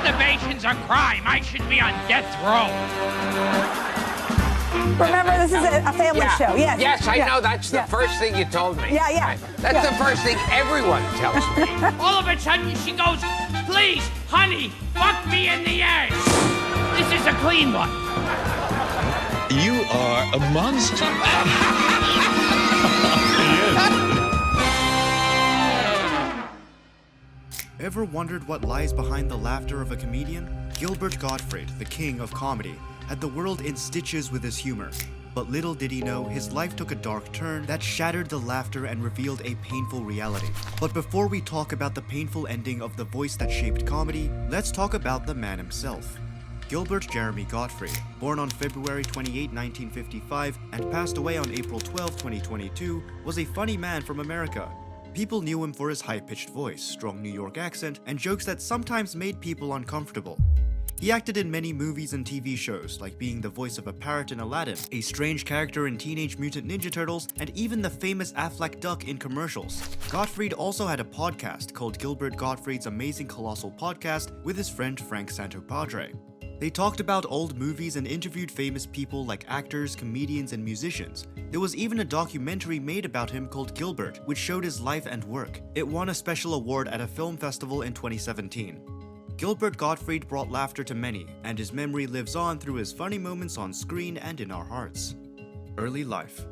Masturbation's a crime. I should be on death row. Remember, this is a family show. Yes. Yes, I know. That's the first thing you told me. Yeah. That's the first thing everyone tells me. All of a sudden, she goes, please, honey, fuck me in the ass. This is a clean one. You are a monster. Ever wondered what lies behind the laughter of a comedian? Gilbert Gottfried, the king of comedy, had the world in stitches with his humor. But little did he know, his life took a dark turn that shattered the laughter and revealed a painful reality. But before we talk about the painful ending of the voice that shaped comedy, let's talk about the man himself. Gilbert Jeremy Gottfried, born on February 28, 1955, and passed away on April 12, 2022, was a funny man from America. People knew him for his high-pitched voice, strong New York accent, and jokes that sometimes made people uncomfortable. He acted in many movies and TV shows, like being the voice of a parrot in Aladdin, a strange character in Teenage Mutant Ninja Turtles, and even the famous Aflac duck in commercials. Gottfried also had a podcast called Gilbert Gottfried's Amazing Colossal Podcast with his friend Frank Santopadre. They talked about old movies and interviewed famous people like actors, comedians, and musicians. There was even a documentary made about him called Gilbert, which showed his life and work. It won a special award at a film festival in 2017. Gilbert Gottfried brought laughter to many, and his memory lives on through his funny moments on screen and in our hearts. Early life.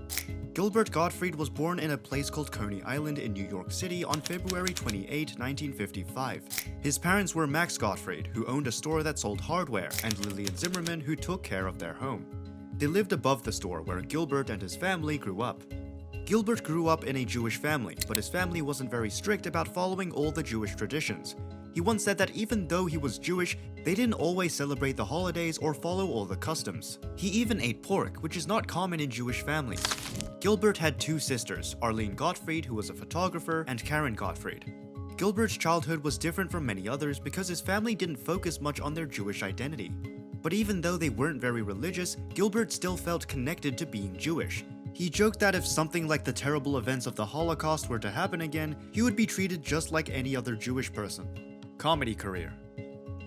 Gilbert Gottfried was born in a place called Coney Island in New York City on February 28, 1955. His parents were Max Gottfried, who owned a store that sold hardware, and Lillian Zimmerman, who took care of their home. They lived above the store where Gilbert and his family grew up. Gilbert grew up in a Jewish family, but his family wasn't very strict about following all the Jewish traditions. He once said that even though he was Jewish, they didn't always celebrate the holidays or follow all the customs. He even ate pork, which is not common in Jewish families. Gilbert had two sisters, Arlene Gottfried, who was a photographer, and Karen Gottfried. Gilbert's childhood was different from many others because his family didn't focus much on their Jewish identity. But even though they weren't very religious, Gilbert still felt connected to being Jewish. He joked that if something like the terrible events of the Holocaust were to happen again, he would be treated just like any other Jewish person. Comedy career.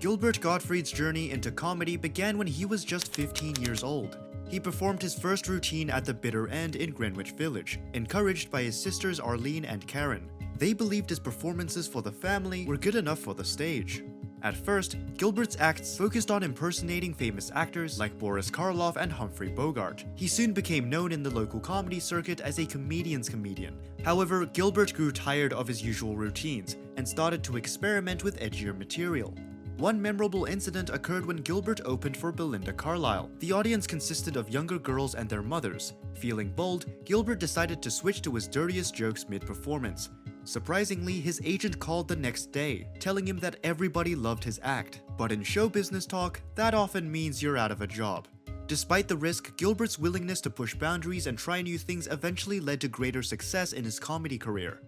Gilbert Gottfried's journey into comedy began when he was just 15 years old. He performed his first routine at the Bitter End in Greenwich Village, encouraged by his sisters Arlene and Karen. They believed his performances for the family were good enough for the stage. At first, Gilbert's acts focused on impersonating famous actors like Boris Karloff and Humphrey Bogart. He soon became known in the local comedy circuit as a comedian's comedian. However, Gilbert grew tired of his usual routines and started to experiment with edgier material. One memorable incident occurred when Gilbert opened for Belinda Carlisle. The audience consisted of younger girls and their mothers. Feeling bold, Gilbert decided to switch to his dirtiest jokes mid-performance. Surprisingly, his agent called the next day, telling him that everybody loved his act. But in show business talk, that often means you're out of a job. Despite the risk, Gilbert's willingness to push boundaries and try new things eventually led to greater success in his comedy career.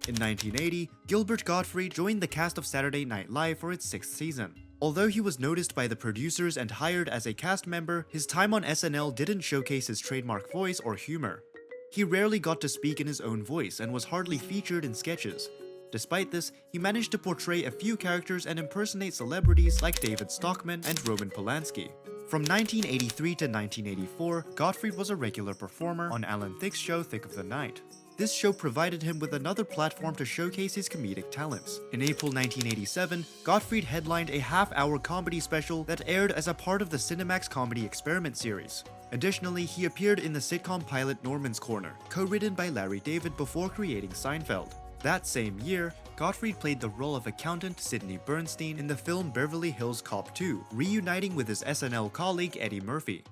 In 1980, Gilbert Gottfried joined the cast of Saturday Night Live for its 6th season. Although he was noticed by the producers and hired as a cast member, his time on SNL didn't showcase his trademark voice or humor. He rarely got to speak in his own voice and was hardly featured in sketches. Despite this, he managed to portray a few characters and impersonate celebrities like David Stockman and Roman Polanski. From 1983 to 1984, Gottfried was a regular performer on Alan Thicke's show Thick of the Night. This show provided him with another platform to showcase his comedic talents. In April 1987, Gottfried headlined a half-hour comedy special that aired as a part of the Cinemax Comedy Experiment series. Additionally, he appeared in the sitcom pilot Norman's Corner, co-written by Larry David before creating Seinfeld. That same year, Gottfried played the role of accountant Sidney Bernstein in the film Beverly Hills Cop 2, reuniting with his SNL colleague Eddie Murphy.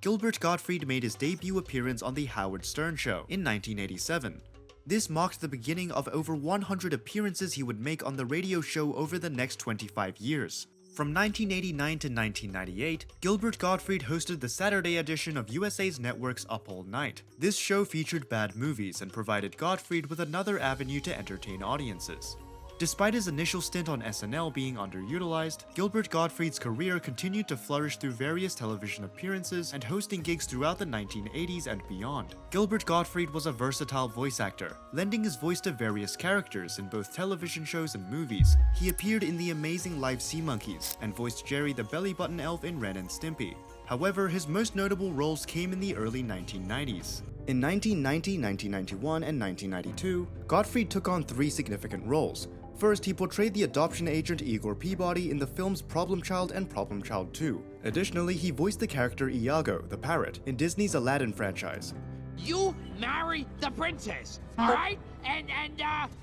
Gilbert Gottfried made his debut appearance on The Howard Stern Show in 1987. This marked the beginning of over 100 appearances he would make on the radio show over the next 25 years. From 1989 to 1998, Gilbert Gottfried hosted the Saturday edition of USA's network's Up All Night. This show featured bad movies and provided Gottfried with another avenue to entertain audiences. Despite his initial stint on SNL being underutilized, Gilbert Gottfried's career continued to flourish through various television appearances and hosting gigs throughout the 1980s and beyond. Gilbert Gottfried was a versatile voice actor, lending his voice to various characters in both television shows and movies. He appeared in The Amazing Live Sea Monkeys and voiced Jerry the Belly Button Elf in Ren and Stimpy. However, his most notable roles came in the early 1990s. In 1990, 1991, and 1992, Gottfried took on 3 significant roles. First, he portrayed the adoption agent Igor Peabody in the films Problem Child and Problem Child 2. Additionally, he voiced the character Iago, the parrot, in Disney's Aladdin franchise. You marry the princess, all right? And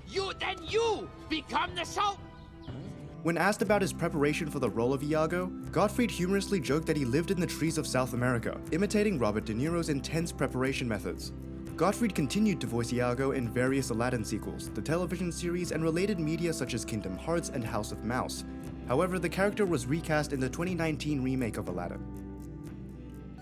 you become the sultan. When asked about his preparation for the role of Iago, Gottfried humorously joked that he lived in the trees of South America, imitating Robert De Niro's intense preparation methods. Gottfried continued to voice Iago in various Aladdin sequels, the television series, and related media such as Kingdom Hearts and House of Mouse. However, the character was recast in the 2019 remake of Aladdin.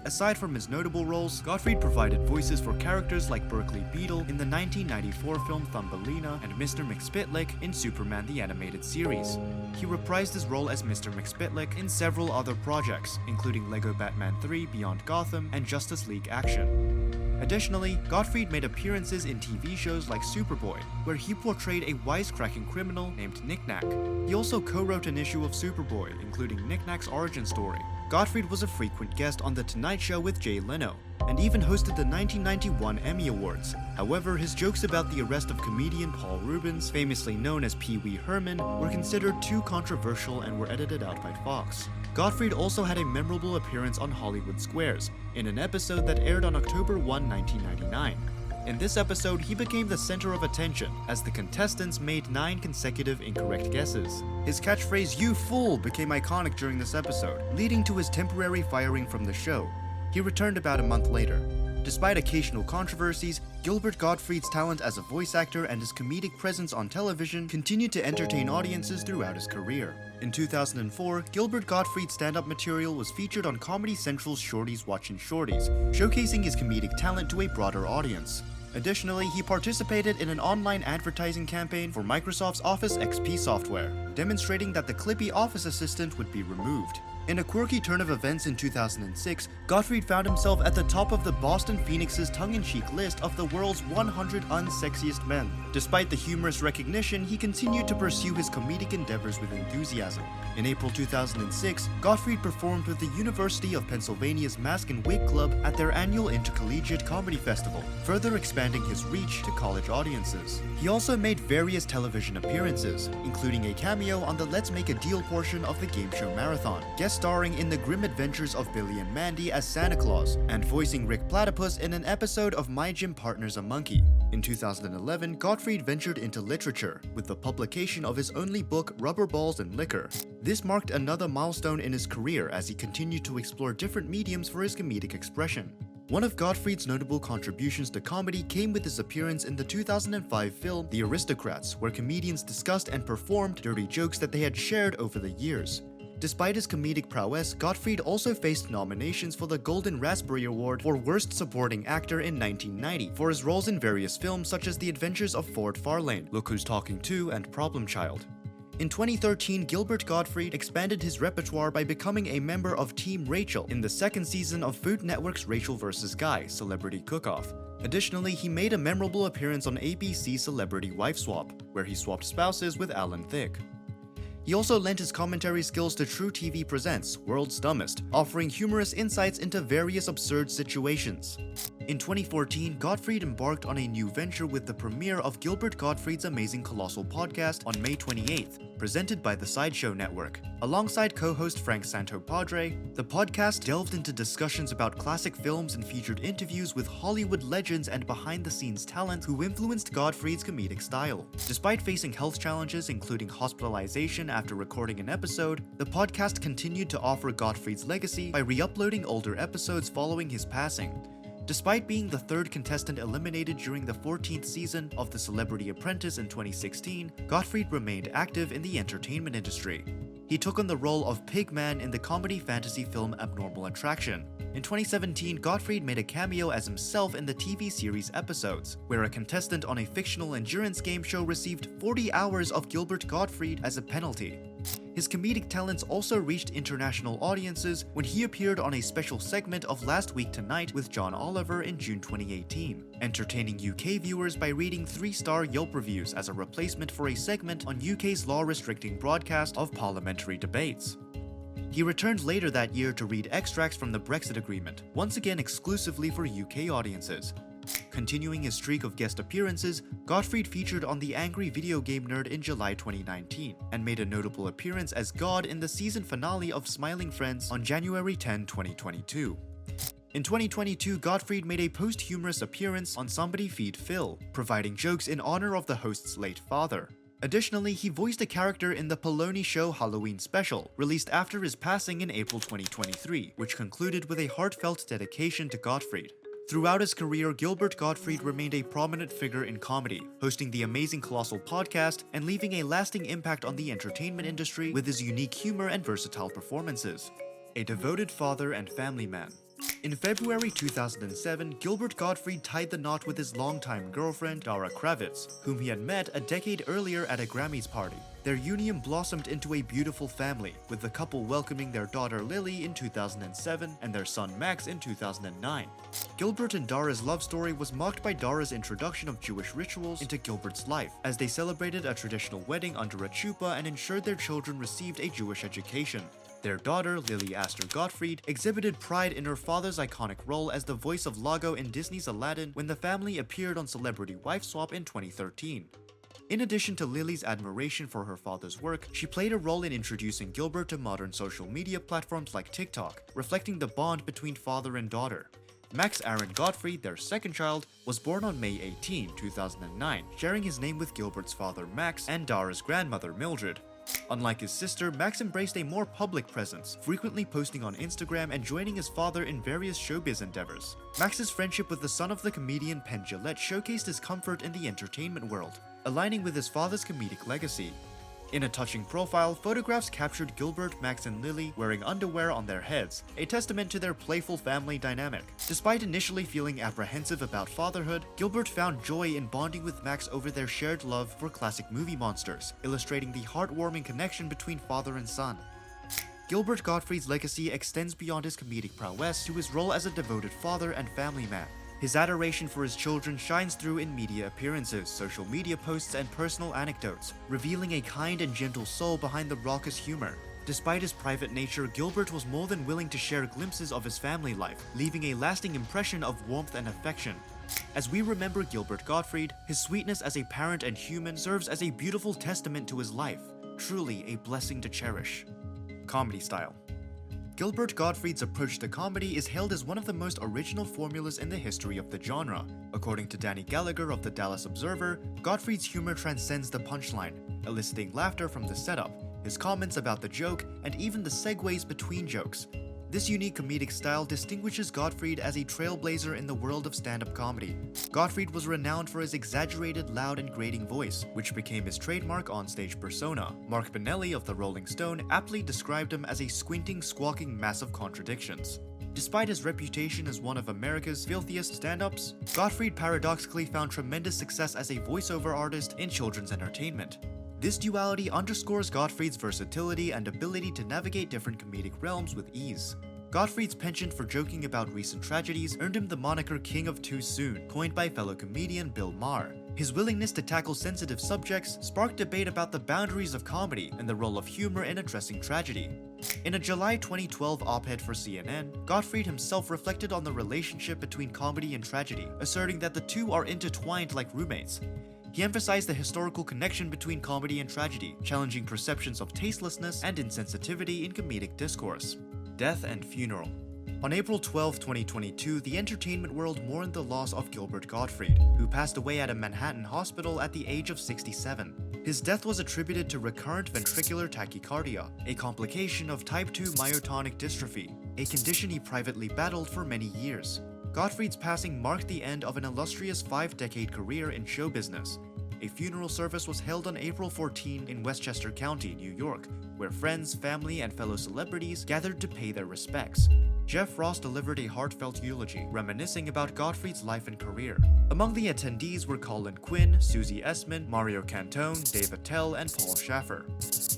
Aside from his notable roles, Gottfried provided voices for characters like Berkeley Beetle in the 1994 film Thumbelina and Mr. McSpitlick in Superman the Animated Series. He reprised his role as Mr. McSpitlick in several other projects, including Lego Batman 3 Beyond Gotham and Justice League Action. Additionally, Gottfried made appearances in TV shows like Superboy, where he portrayed a wisecracking criminal named Knick-Knack. He also co-wrote an issue of Superboy, including Knick-Knack's origin story. Gottfried was a frequent guest on The Tonight Show with Jay Leno, and even hosted the 1991 Emmy Awards. However, his jokes about the arrest of comedian Paul Reubens, famously known as Pee Wee Herman, were considered too controversial and were edited out by Fox. Gottfried also had a memorable appearance on Hollywood Squares, in an episode that aired on October 1, 1999. In this episode, he became the center of attention, as the contestants made 9 consecutive incorrect guesses. His catchphrase, "You fool," became iconic during this episode, leading to his temporary firing from the show. He returned about a month later. Despite occasional controversies, Gilbert Gottfried's talent as a voice actor and his comedic presence on television continued to entertain audiences throughout his career. In 2004, Gilbert Gottfried's stand-up material was featured on Comedy Central's Shorties Watchin' Shorties, showcasing his comedic talent to a broader audience. Additionally, he participated in an online advertising campaign for Microsoft's Office XP software, demonstrating that the Clippy Office Assistant would be removed. In a quirky turn of events in 2006, Gottfried found himself at the top of the Boston Phoenix's tongue-in-cheek list of the world's 100 unsexiest men. Despite the humorous recognition, he continued to pursue his comedic endeavors with enthusiasm. In April 2006, Gottfried performed with the University of Pennsylvania's Mask and Wig Club at their annual Intercollegiate Comedy Festival, further expanding his reach to college audiences. He also made various television appearances, including a cameo on the Let's Make a Deal portion of the game show Marathon, guest starring in The Grim Adventures of Billy and Mandy as Santa Claus, and voicing Rick Platypus in an episode of My Gym Partner's a Monkey. In 2011, Gottfried ventured into literature, with the publication of his only book, Rubber Balls and Liquor. This marked another milestone in his career as he continued to explore different mediums for his comedic expression. One of Gottfried's notable contributions to comedy came with his appearance in the 2005 film The Aristocrats, where comedians discussed and performed dirty jokes that they had shared over the years. Despite his comedic prowess, Gottfried also faced nominations for the Golden Raspberry Award for Worst Supporting Actor in 1990 for his roles in various films such as The Adventures of Ford Fairlane, Look Who's Talking 2, and Problem Child. In 2013, Gilbert Gottfried expanded his repertoire by becoming a member of Team Rachel in the second season of Food Network's Rachel vs. Guy Celebrity Cook-Off. Additionally, he made a memorable appearance on ABC's Celebrity Wife Swap, where he swapped spouses with Alan Thicke. He also lent his commentary skills to True TV Presents World's Dumbest, offering humorous insights into various absurd situations. In 2014, Gottfried embarked on a new venture with the premiere of Gilbert Gottfried's Amazing Colossal podcast on May 28th, presented by the Sideshow Network. Alongside co-host Frank Santopadre, the podcast delved into discussions about classic films and featured interviews with Hollywood legends and behind-the-scenes talent who influenced Gottfried's comedic style. Despite facing health challenges including hospitalization after recording an episode, the podcast continued to offer Gottfried's legacy by re-uploading older episodes following his passing. Despite being the third contestant eliminated during the 14th season of The Celebrity Apprentice in 2016, Gottfried remained active in the entertainment industry. He took on the role of Pigman in the comedy fantasy film Abnormal Attraction. In 2017, Gottfried made a cameo as himself in the TV series Episodes, where a contestant on a fictional endurance game show received 40 hours of Gilbert Gottfried as a penalty. His comedic talents also reached international audiences when he appeared on a special segment of Last Week Tonight with John Oliver in June 2018, entertaining UK viewers by reading 3-star Yelp reviews as a replacement for a segment on UK's law-restricting broadcast of parliamentary debates. He returned later that year to read extracts from the Brexit Agreement, once again exclusively for UK audiences. Continuing his streak of guest appearances, Gottfried featured on The Angry Video Game Nerd in July 2019, and made a notable appearance as God in the season finale of Smiling Friends on January 10, 2022. In 2022, Gottfried made a post-humorous appearance on Somebody Feed Phil, providing jokes in honor of the host's late father. Additionally, he voiced a character in the Poloni Show Halloween special, released after his passing in April 2023, which concluded with a heartfelt dedication to Gottfried. Throughout his career, Gilbert Gottfried remained a prominent figure in comedy, hosting the amazing Colossal podcast and leaving a lasting impact on the entertainment industry with his unique humor and versatile performances. A devoted father and family man. In February 2007, Gilbert Gottfried tied the knot with his longtime girlfriend, Dara Kravitz, whom he had met a decade earlier at a Grammys party. Their union blossomed into a beautiful family, with the couple welcoming their daughter Lily in 2007 and their son Max in 2009. Gilbert and Dara's love story was marked by Dara's introduction of Jewish rituals into Gilbert's life, as they celebrated a traditional wedding under a chuppah and ensured their children received a Jewish education. Their daughter, Lily Astor Gottfried, exhibited pride in her father's iconic role as the voice of Lago in Disney's Aladdin when the family appeared on Celebrity Wife Swap in 2013. In addition to Lily's admiration for her father's work, she played a role in introducing Gilbert to modern social media platforms like TikTok, reflecting the bond between father and daughter. Max Aaron Gottfried, their second child, was born on May 18, 2009, sharing his name with Gilbert's father Max and Dara's grandmother Mildred. Unlike his sister, Max embraced a more public presence, frequently posting on Instagram and joining his father in various showbiz endeavors. Max's friendship with the son of the comedian Penn Jillette showcased his comfort in the entertainment world, aligning with his father's comedic legacy. In a touching profile, photographs captured Gilbert, Max, and Lily wearing underwear on their heads, a testament to their playful family dynamic. Despite initially feeling apprehensive about fatherhood, Gilbert found joy in bonding with Max over their shared love for classic movie monsters, illustrating the heartwarming connection between father and son. Gilbert Gottfried's legacy extends beyond his comedic prowess to his role as a devoted father and family man. His adoration for his children shines through in media appearances, social media posts, and personal anecdotes, revealing a kind and gentle soul behind the raucous humor. Despite his private nature, Gilbert was more than willing to share glimpses of his family life, leaving a lasting impression of warmth and affection. As we remember Gilbert Gottfried, his sweetness as a parent and human serves as a beautiful testament to his life, truly a blessing to cherish. Comedy style. Gilbert Gottfried's approach to comedy is hailed as one of the most original formulas in the history of the genre. According to Danny Gallagher of the Dallas Observer, Gottfried's humor transcends the punchline, eliciting laughter from the setup, his comments about the joke, and even the segues between jokes. This unique comedic style distinguishes Gottfried as a trailblazer in the world of stand-up comedy. Gottfried was renowned for his exaggerated, loud, and grating voice, which became his trademark onstage persona. Mark Benelli of the Rolling Stone aptly described him as a squinting, squawking mass of contradictions. Despite his reputation as one of America's filthiest stand-ups, Gottfried paradoxically found tremendous success as a voiceover artist in children's entertainment. This duality underscores Gottfried's versatility and ability to navigate different comedic realms with ease. Gottfried's penchant for joking about recent tragedies earned him the moniker King of Too Soon, coined by fellow comedian Bill Maher. His willingness to tackle sensitive subjects sparked debate about the boundaries of comedy and the role of humor in addressing tragedy. In a July 2012 op-ed for CNN, Gottfried himself reflected on the relationship between comedy and tragedy, asserting that the two are intertwined like roommates. He emphasized the historical connection between comedy and tragedy, challenging perceptions of tastelessness and insensitivity in comedic discourse. Death and funeral. On April 12, 2022, the entertainment world mourned the loss of Gilbert Gottfried, who passed away at a Manhattan hospital at the age of 67. His death was attributed to recurrent ventricular tachycardia, a complication of type 2 myotonic dystrophy, a condition he privately battled for many years. Gottfried's passing marked the end of an illustrious 5-decade career in show business. a funeral service was held on April 14 in Westchester County, New York, where friends, family, and fellow celebrities gathered to pay their respects. Jeff Ross delivered a heartfelt eulogy, reminiscing about Gottfried's life and career. Among the attendees were Colin Quinn, Susie Essman, Mario Cantone, Dave Attell, and Paul Schaffer.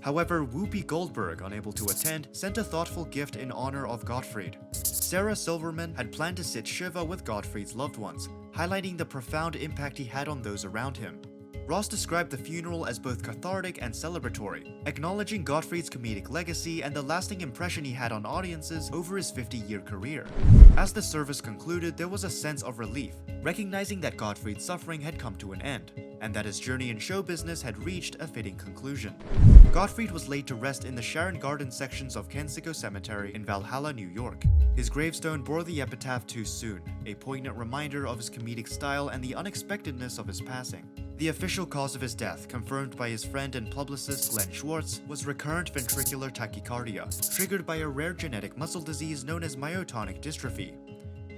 However, Whoopi Goldberg, unable to attend, sent a thoughtful gift in honor of Gottfried. Sarah Silverman had planned to sit Shiva with Gottfried's loved ones, highlighting the profound impact he had on those around him. Ross described the funeral as both cathartic and celebratory, acknowledging Gottfried's comedic legacy and the lasting impression he had on audiences over his 50-year career. As the service concluded, there was a sense of relief, recognizing that Gottfried's suffering had come to an end, and that his journey in show business had reached a fitting conclusion. Gottfried was laid to rest in the Sharon Garden sections of Kensico Cemetery in Valhalla, New York. His gravestone bore the epitaph "Too Soon," a poignant reminder of his comedic style and the unexpectedness of his passing. The official cause of his death, confirmed by his friend and publicist Glenn Schwartz, was recurrent ventricular tachycardia, triggered by a rare genetic muscle disease known as myotonic dystrophy.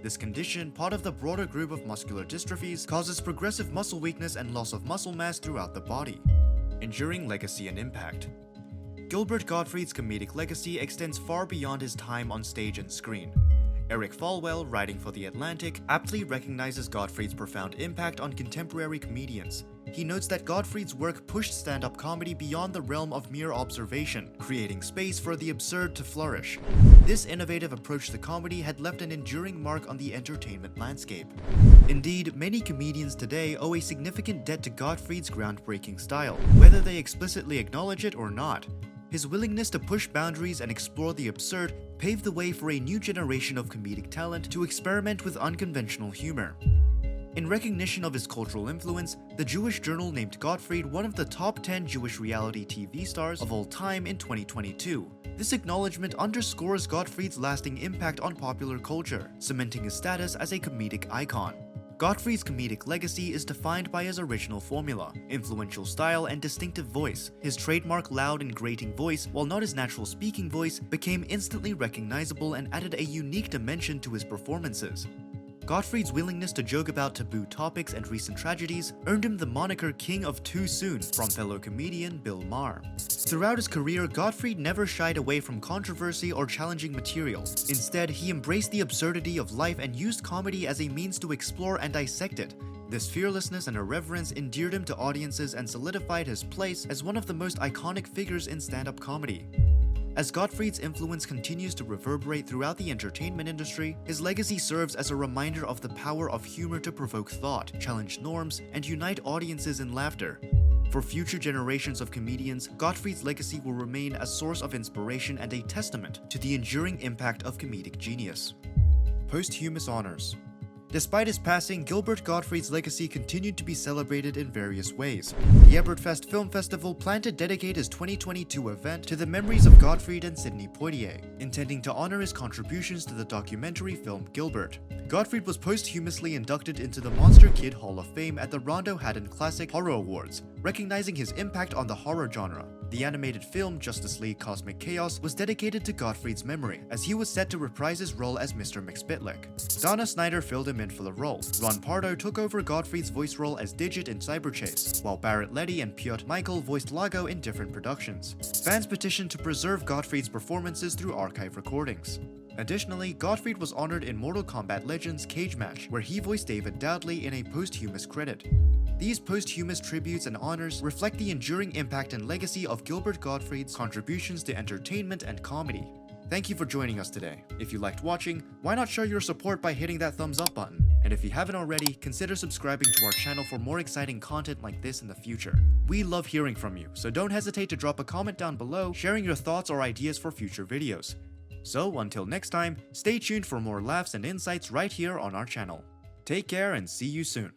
This condition, part of the broader group of muscular dystrophies, causes progressive muscle weakness and loss of muscle mass throughout the body. Enduring legacy and impact. Gilbert Gottfried's comedic legacy extends far beyond his time on stage and screen. Eric Falwell, writing for The Atlantic, aptly recognizes Gottfried's profound impact on contemporary comedians. He notes that Gottfried's work pushed stand-up comedy beyond the realm of mere observation, creating space for the absurd to flourish. This innovative approach to comedy had left an enduring mark on the entertainment landscape. Indeed, many comedians today owe a significant debt to Gottfried's groundbreaking style, whether they explicitly acknowledge it or not. His willingness to push boundaries and explore the absurd paved the way for a new generation of comedic talent to experiment with unconventional humor. In recognition of his cultural influence, the Jewish Journal named Gottfried one of the top 10 Jewish reality TV stars of all time in 2022. This acknowledgement underscores Gottfried's lasting impact on popular culture, cementing his status as a comedic icon. Gottfried's comedic legacy is defined by his original formula, influential style, and distinctive voice. His trademark loud and grating voice, while not his natural speaking voice, became instantly recognizable and added a unique dimension to his performances. Gottfried's willingness to joke about taboo topics and recent tragedies earned him the moniker King of Too Soon from fellow comedian Bill Maher. Throughout his career, Gottfried never shied away from controversy or challenging material. Instead, he embraced the absurdity of life and used comedy as a means to explore and dissect it. This fearlessness and irreverence endeared him to audiences and solidified his place as one of the most iconic figures in stand-up comedy. As Gottfried's influence continues to reverberate throughout the entertainment industry, his legacy serves as a reminder of the power of humor to provoke thought, challenge norms, and unite audiences in laughter. For future generations of comedians, Gottfried's legacy will remain a source of inspiration and a testament to the enduring impact of comedic genius. Posthumous honors. Despite his passing, Gilbert Gottfried's legacy continued to be celebrated in various ways. The Ebertfest Film Festival planned to dedicate his 2022 event to the memories of Gottfried and Sidney Poitier, intending to honor his contributions to the documentary film Gilbert. Gottfried was posthumously inducted into the Monster Kid Hall of Fame at the Rondo Haddon Classic Horror Awards, recognizing his impact on the horror genre. The animated film Justice League Cosmic Chaos was dedicated to Gottfried's memory, as he was set to reprise his role as Mr. McSpitlick. Donna Snyder filled him in for the role. Ron Pardo took over Gottfried's voice role as Digit in Cyberchase, while Barrett Letty and Piotr Michael voiced Lago in different productions. Fans petitioned to preserve Gottfried's performances through archive recordings. Additionally, Gottfried was honored in Mortal Kombat Legends Cage Match, where he voiced David Dowdley in a posthumous credit. These posthumous tributes and honors reflect the enduring impact and legacy of Gilbert Gottfried's contributions to entertainment and comedy. Thank you for joining us today. If you liked watching, why not show your support by hitting that thumbs up button? And if you haven't already, consider subscribing to our channel for more exciting content like this in the future. We love hearing from you, so don't hesitate to drop a comment down below sharing your thoughts or ideas for future videos. So until next time, stay tuned for more laughs and insights right here on our channel. Take care and see you soon.